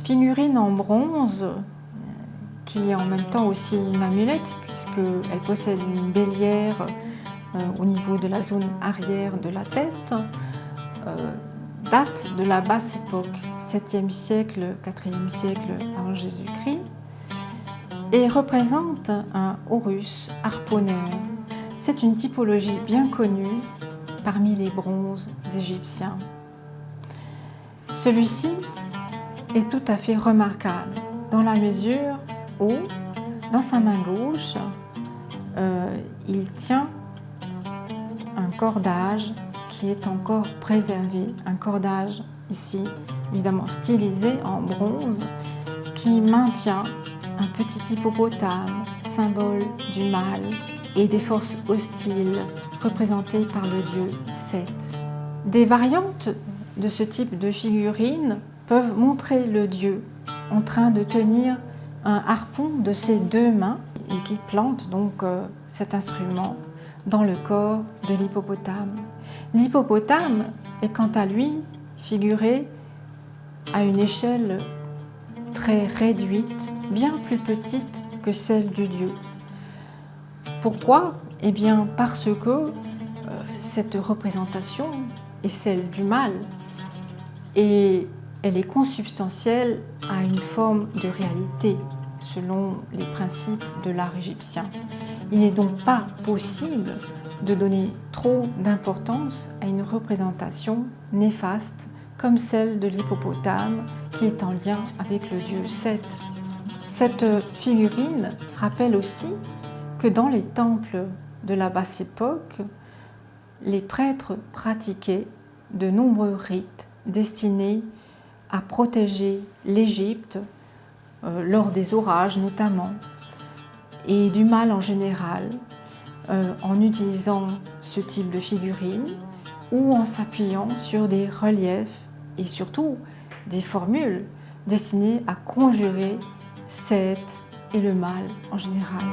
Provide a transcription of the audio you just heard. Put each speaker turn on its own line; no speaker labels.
figurine en bronze qui est en même temps aussi une amulette puisqu'elle possède une bélière au niveau de la zone arrière de la tête, date de la basse époque, 7e siècle, 4e siècle avant Jésus-Christ, et représente un Horus harponneur. C'est une typologie bien connue parmi les bronzes égyptiens. Celui-ci est tout à fait remarquable dans la mesure où, dans sa main gauche, il tient un cordage qui est encore préservé, un cordage ici évidemment stylisé en bronze qui maintient un petit hippopotame, symbole du mal et des forces hostiles représentées par le dieu Seth. Des variantes de ce type de figurines peuvent montrer le dieu en train de tenir un harpon de ses deux mains et qui plante donc cet instrument dans le corps de l'hippopotame. L'hippopotame est quant à lui figuré à une échelle très réduite, bien plus petite que celle du dieu. Pourquoi ? Eh bien parce que cette représentation est celle du mal et elle est consubstantielle à une forme de réalité selon les principes de l'art égyptien. Il n'est donc pas possible de donner trop d'importance à une représentation néfaste comme celle de l'hippopotame qui est en lien avec le dieu Seth. Cette figurine rappelle aussi que dans les temples de la basse époque, les prêtres pratiquaient de nombreux rites destinés à protéger l'Égypte lors des orages notamment et du mal en général en utilisant ce type de figurine ou en s'appuyant sur des reliefs et surtout des formules destinées à conjurer Seth et le mal en général.